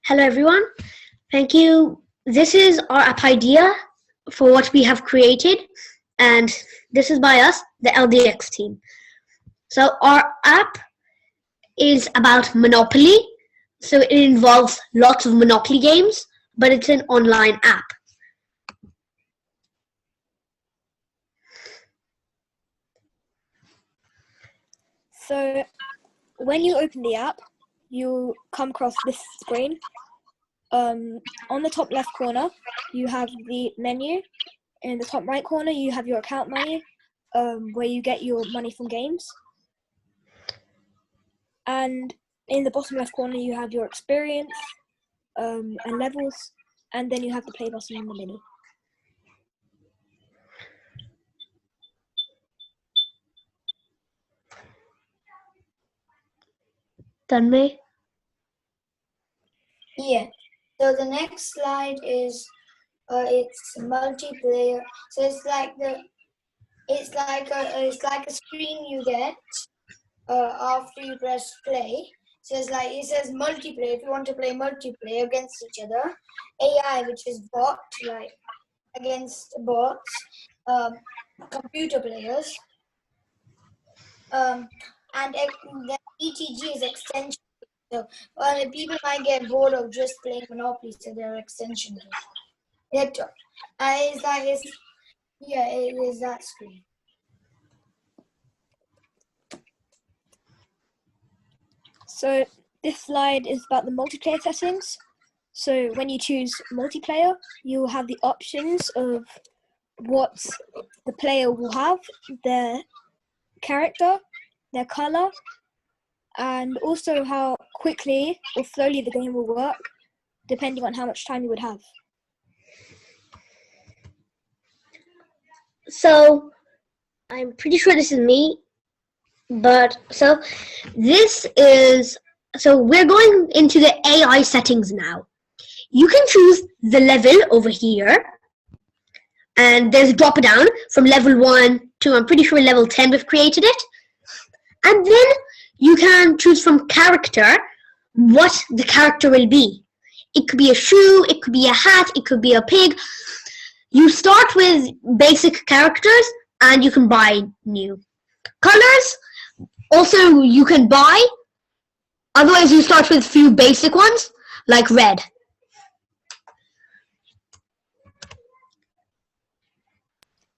Hello everyone. Thank you. This is our app idea for what we have created, and this is by us, the LDX team. So our app is about Monopoly. So it involves lots of Monopoly games, but it's an online app. So when you open the app, you come across this screen. On the top left corner, you have the menu. In the top right corner, you have your account menu, where you get your money from games. And in the bottom left corner, you have your experience and levels, and then you have the play button in the middle. Tanmay? Yeah. So the next slide is it's multiplayer. So it's like a screen you get after you press play. So it says multiplayer. If you want to play multiplayer against each other, AI, which is bot, like against bots, computer players, and then ETG is extension. So people might get bored of just playing Monopoly, so there are extension games. It is that screen. So this slide is about the multiplayer settings. So when you choose multiplayer, you have the options of what the player will have, their character, their color, and also how quickly or slowly the game will work, depending on how much time you would have. So I'm pretty sure this is me, but we're going into the AI settings now. You can choose the level over here, and there's a drop down from level 1 to, I'm pretty sure, level 10 we've created it. And then you can choose from character what the character will be. It could be a shoe, it could be a hat, it could be a pig. You start with basic characters and you can buy new colors. Also, you can buy. Otherwise, you start with a few basic ones like red.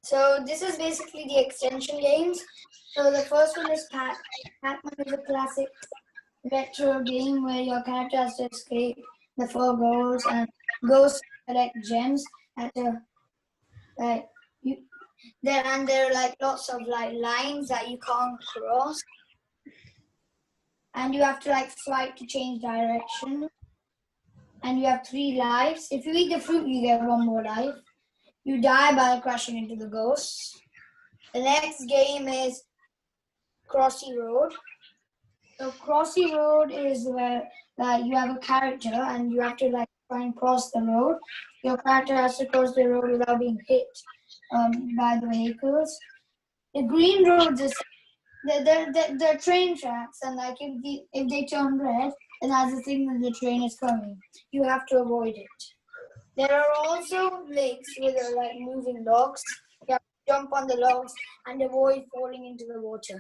So this is basically the extension games. So the first one is Pac-Man. Pac-Man is a classic retro game where your character has to escape the 4 goals and goes to collect gems there are like lots of like lines that you can't cross, and you have to like swipe to change direction. And you have 3 lives. If you eat the fruit, you get 1 more life. You die by crashing into the ghosts. The next game is Crossy Road. So Crossy Road is where you have a character and you have to like try and cross the road. Your character has to cross the road without being hit by the vehicles. The green roads is the train tracks, and like if they turn red, then that's the thing that the train is coming. You have to avoid it. There are also lakes with like moving logs. You have to jump on the logs and avoid falling into the water.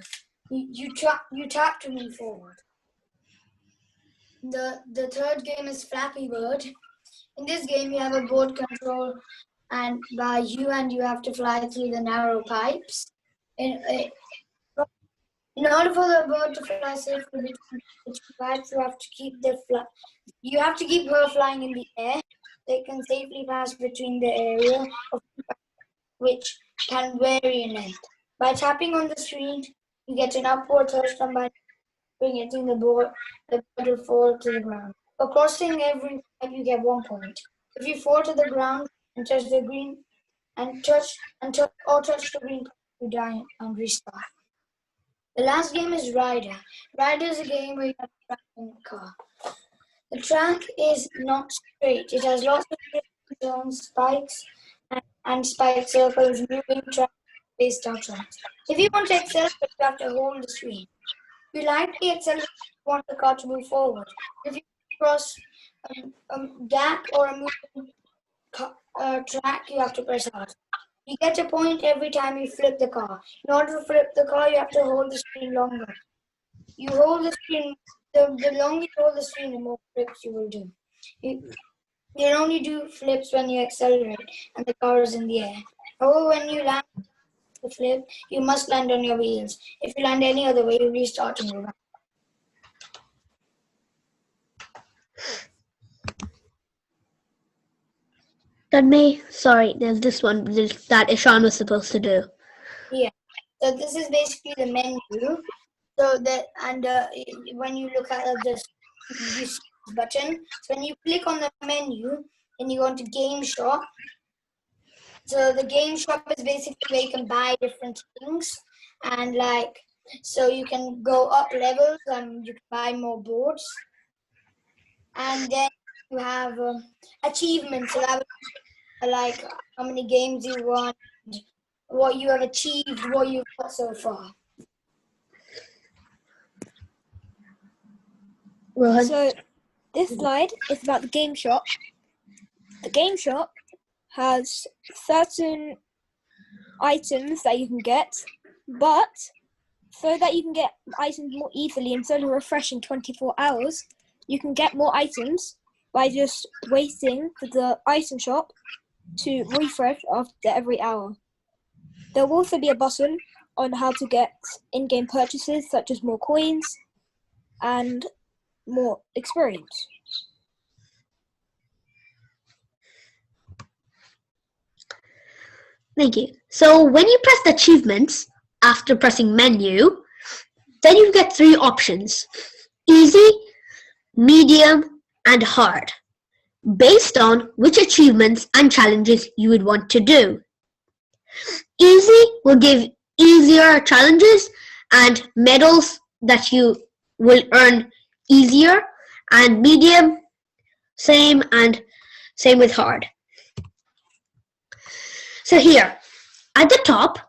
You tap to move forward. The third game is Flappy Bird. In this game, you have a boat control, and you have to fly through the narrow pipes. In order for the bird to fly safely between the pipes, you have to keep her flying in the air. They can safely pass between the area of which can vary in length. By tapping on the screen, you get an upward thrust, and by hitting the board will fall to the ground. For crossing every pipe, you get 1 point. If you fall to the ground and touch the green touch the green, you die and restart. The last game is Rider. Rider is a game where you have to drive in a car. The track is not straight. It has lots of zones, spikes, and spike circles, moving track based on tracks. If you want to accelerate, you have to hold the screen. If you lightly accelerate, you want the car to move forward. If you cross gap or a moving track, you have to press hard. You get a point every time you flip the car. In order to flip the car, you have to hold the screen longer. You hold the screen, the longer you hold the screen, the more flips you will do. You can only do flips when you accelerate and the car is in the air. However, when you land the flip, you must land on your wheels. If you land any other way, you restart and go back. Sorry, there's this one that Ishan was supposed to do. Yeah. So this is basically the menu. So that when you look at this, you see this button. So when you click on the menu, then you go into Game Shop. So the Game Shop is basically where you can buy different things, and so you can go up levels and you can buy more boards. And then you have achievements. So that would, like how many games you won, what you have achieved, what you've got so far. Rohan? So this slide is about the game shop. The game shop has certain items that you can get, but so that you can get items more easily instead of refreshing 24 hours, you can get more items by just waiting for the item shop to refresh after every hour. There will also be a button on how to get in-game purchases such as more coins and more experience. Thank you. So when you press the achievements after pressing menu, then you get 3 options: easy, medium, and hard, based on which achievements and challenges you would want to do. Easy will give easier challenges and medals that you will earn easier, and medium, same, and same with hard. So here, at the top,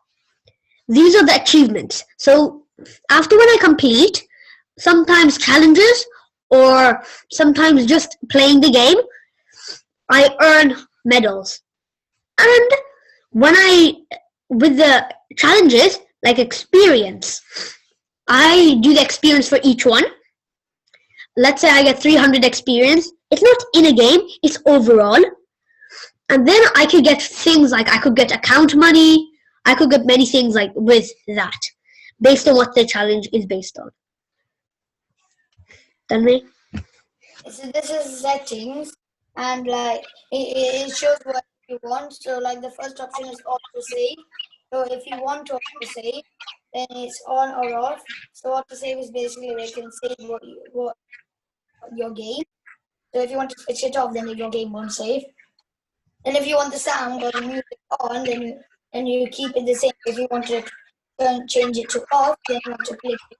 these are the achievements. So after when I complete, sometimes challenges or sometimes just playing the game, I earn medals. And with the challenges, like experience, I do the experience for each one. Let's say I get 300 experience. It's not in a game, it's overall. And then I could get things like I could get account money. I could get many things like with that, based on what the challenge is based on. Tell me. So this is settings, and it shows what you want. So like the first option is auto save. So if you want to auto save, then it's on or off. So auto save is basically where you can save what your game. So if you want to switch it off, then your game won't save. And if you want the sound or the music on, then you keep it the same. If you want to change it to off, then you have to click it.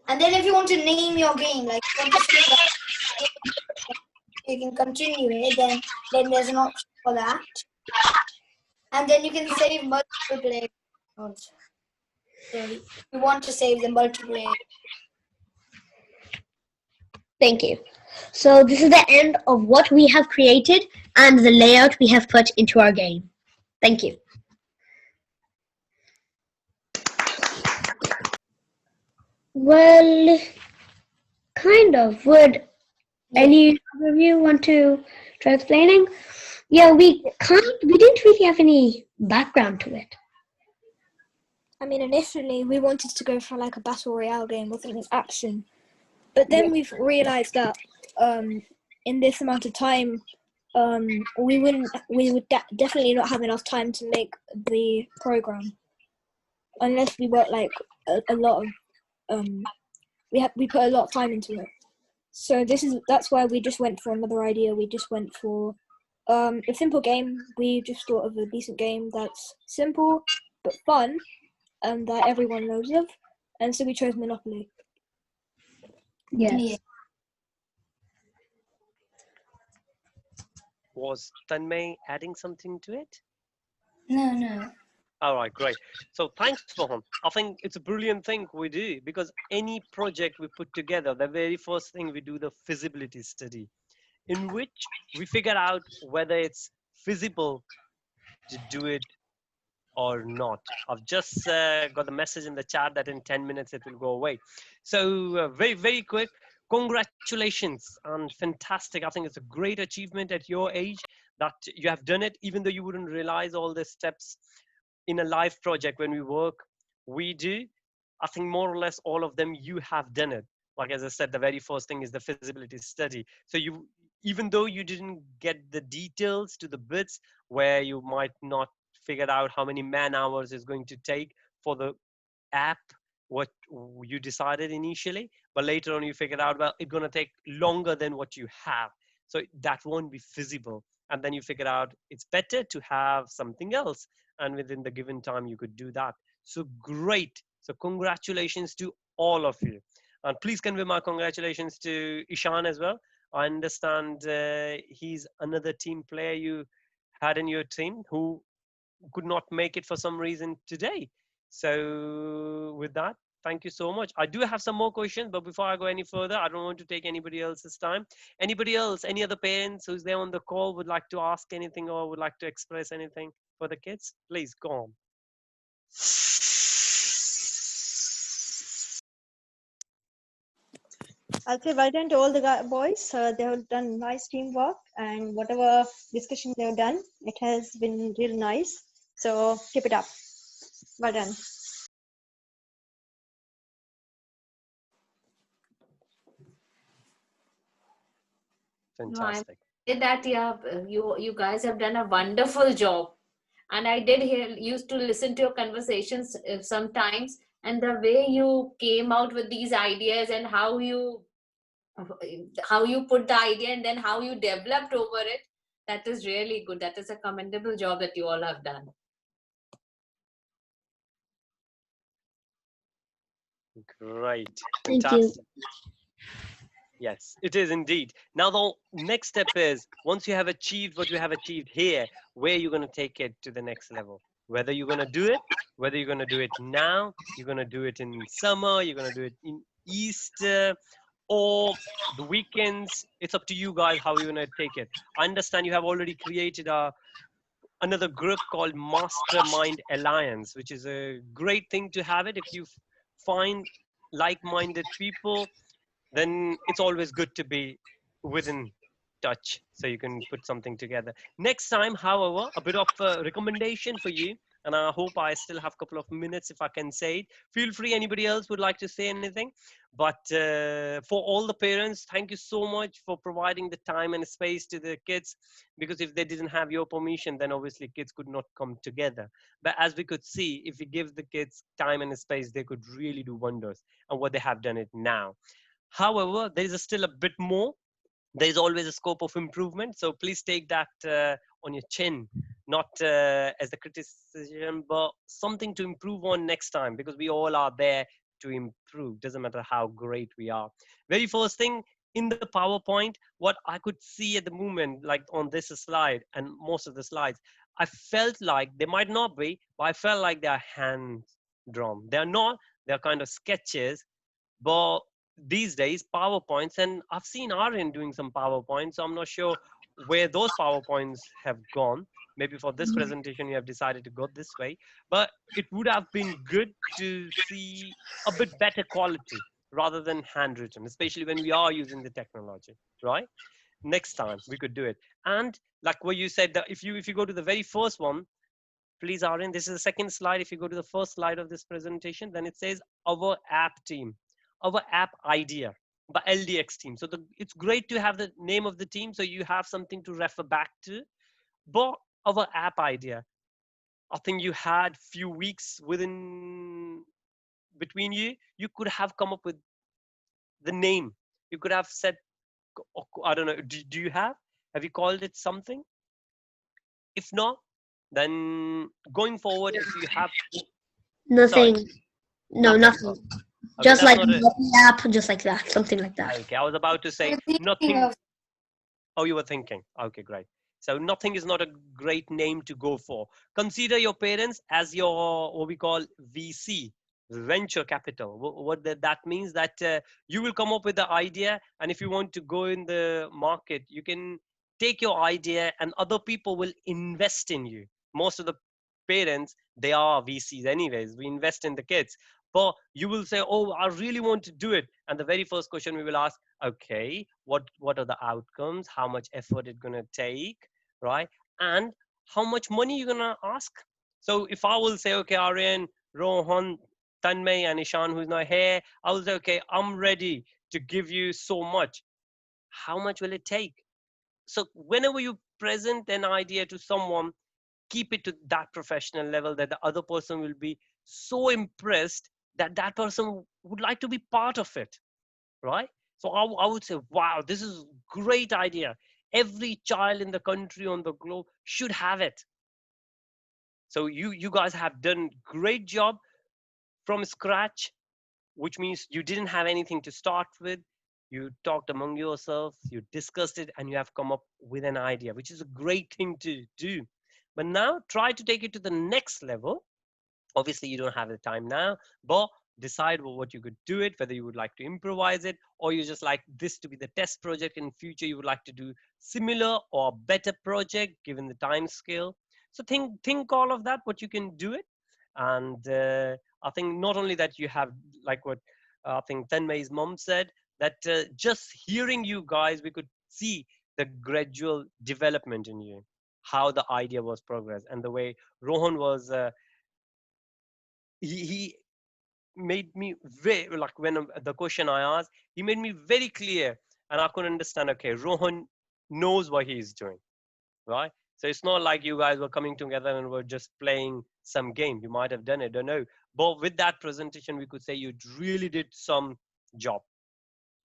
And then if you want to name your game, like you want to say that you can continue it, then there's an option for that. And then you can save multiple players also. So you want to save the multiplayer. Thank you. So this is the end of what we have created and the layout we have put into our game. Thank you. Well, kind of. Would any of you want to try explaining? Yeah, we didn't really have any background to it. I mean, initially we wanted to go for like a battle royale game with something action, but then we've realised that in this amount of time, we would definitely not have enough time to make the program unless we work like a lot of we put a lot of time into it. So that's why we just went for another idea. We just went for a simple game. We just thought of a decent game that's simple but fun and that everyone knows of, and so we chose Monopoly. Yes. Yeah. Was Tanmay adding something to it? No. All right, great. So thanks, Mohan. I think it's a brilliant thing we do because any project we put together, the very first thing we do the feasibility study, in which we figure out whether it's feasible to do it or not. I've just got the message in the chat that in 10 minutes it will go away. So very, very quick. Congratulations and fantastic. I think it's a great achievement at your age that you have done it, even though you wouldn't realize all the steps in a live project when we work. We do. I think more or less all of them you have done it. Like as I said, the very first thing is the feasibility study. So you, even though you didn't get the details to the bits where you might not figured out how many man hours is going to take for the app what you decided initially, but later on you figured out, well, it's going to take longer than what you have, so that won't be feasible, and then you figure out it's better to have something else, and within the given time you could do that. So great. So congratulations to all of you, and please convey my congratulations to Ishan as well. I understand he's another team player you had in your team who could not make it for some reason today. So with that, thank you so much. I do have some more questions, but before I go any further, I don't want to take anybody else's time. Anybody else, any other parents who's there on the call would like to ask anything or would like to express anything for the kids? Please go on. I'll say well done to all the boys. They have done nice teamwork, and whatever discussion they have done, it has been really nice. So keep it up. Well done. Fantastic. No, that yeah, you guys have done a wonderful job, and I did used to listen to your conversations sometimes, and the way you came out with these ideas and how you put the idea and then how you developed over it, that is really good. That is a commendable job that you all have done. Great. Thank Fantastic. Yes, it is indeed. Now, the next step is once you have achieved what you have achieved here, where you're going to take it to the next level. Whether you're going to do it, whether you're going to do it now, you're going to do it in summer, you're going to do it in Easter, or the weekends. It's up to you guys how you're going to take it. I understand you have already created another group called Mastermind Alliance, which is a great thing to have it. If you find like-minded people, then it's always good to be within touch so you can put something together. Next time, however, a bit of a recommendation for you, and I hope I still have a couple of minutes if I can say it. Feel free, anybody else would like to say anything. But for all the parents, thank you so much for providing the time and space to the kids, because if they didn't have your permission, then obviously kids could not come together. But as we could see, if we give the kids time and space, they could really do wonders, and what they have done it now. However, there is still a bit more. There is always a scope of improvement. So please take that on your chin, not as a criticism, but something to improve on next time, because we all are there to improve. Doesn't matter how great we are. Very first thing in the PowerPoint, what I could see at the moment, like on this slide and most of the slides, I felt like they might not be, but I felt like they are hand drawn. They are not, they're kind of sketches, but these days PowerPoints, and I've seen Aryan doing some PowerPoints, so I'm not sure where those PowerPoints have gone. Maybe for this presentation you have decided to go this way, but it would have been good to see a bit better quality rather than handwritten, especially when we are using the technology, right? Next time we could do it. And like what you said, that if you go to the very first one, please, Aryan, this is the second slide. If you go to the first slide of this presentation, then it says our app team, our app idea, the LDX team. So it's great to have the name of the team so you have something to refer back to. But our app idea, I think you had few weeks between you could have come up with the name. You could have said, I don't know, do you have you called it something? If not, then going forward, if you have Nothing. Sorry. No, Nothing. nothing. Okay, Just that's like not the app, just like that, something like that. Okay, I was about to say Thinking nothing. of- Oh, you were thinking. Okay, great. So nothing is not a great name to go for. Consider your parents as your what we call VC, venture capital. What that means that you will come up with the idea, and if you want to go in the market, you can take your idea, and other people will invest in you. Most of the parents, they are VCs anyways. We invest in the kids, but you will say, "Oh, I really want to do it," and the very first question we will ask, okay, what are the outcomes, how much effort it's going to take, right? And how much money you're going to ask. So if I will say, okay, Aryan, Rohan, Tanmay, and Ishan, who's not here, I will say, okay, I'm ready to give you so much. How much will it take? So whenever you present an idea to someone, keep it to that professional level that the other person will be so impressed that that person would like to be part of it, right? So I would say, wow, this is great idea. Every child in the country, on the globe, should have it. So you guys have done great job from scratch, which means you didn't have anything to start with. You talked among yourselves, you discussed it, and you have come up with an idea, which is a great thing to do. But now try to take it to the next level. Obviously you don't have the time now, but decide what you could do it, whether you would like to improvise it, or you just like this to be the test project. In future you would like to do similar or better project given the time scale. So think all of that, what you can do it. And I think not only that, you have like what I think Tanmay's mom said, that just hearing you guys, we could see the gradual development in you, how the idea was progressed, and the way Rohan was he made me very, like when the question I asked, he made me very clear, and I could understand, okay, Rohan knows what he's doing, right? So it's not like you guys were coming together and were just playing some game. You might have done it, I don't know, but with that presentation we could say you really did some job.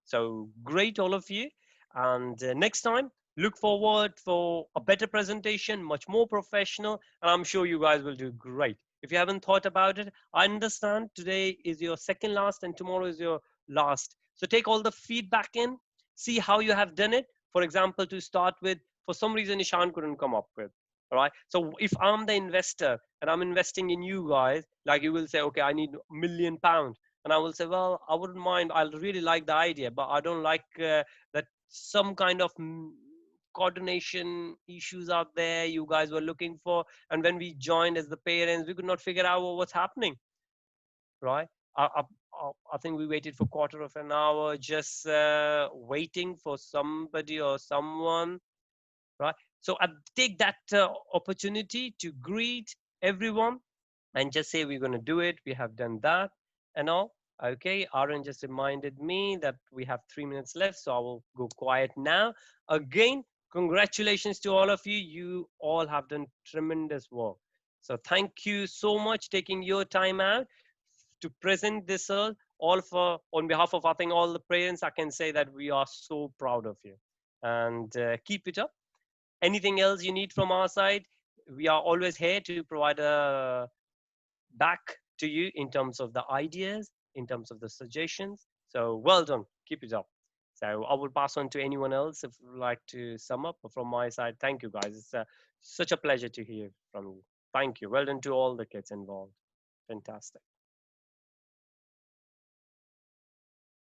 So great, all of you. And next time, look forward for a better presentation, much more professional, and I'm sure you guys will do great. If you haven't thought about it, I understand today is your second last and tomorrow is your last. So take all the feedback in, see how you have done it. For example, to start with, for some reason, Ishan couldn't come up with. All right. So if I'm the investor and I'm investing in you guys, like you will say, okay, I need £1 million, and I will say, well, I wouldn't mind. I really like the idea, but I don't like that some kind of coordination issues out there you guys were looking for. And when we joined as the parents, we could not figure out what's happening, right? I think we waited for quarter of an hour just waiting for somebody or someone, right? So I take that opportunity to greet everyone and just say we're going to do it. We have done that and all. Okay, Aaron just reminded me that we have 3 minutes left, so I will go quiet now. Again, congratulations to all of you. You all have done tremendous work. So thank you so much taking your time out to present this all for on behalf of I think all the parents. I can say that we are so proud of you, and keep it up. Anything else you need from our side, we are always here to provide a back to you in terms of the ideas, in terms of the suggestions. So well done, keep it up. So I will pass on to anyone else if you would like to sum up. But from my side, thank you guys. It's such a pleasure to hear from you. Thank you. Well done to all the kids involved. Fantastic.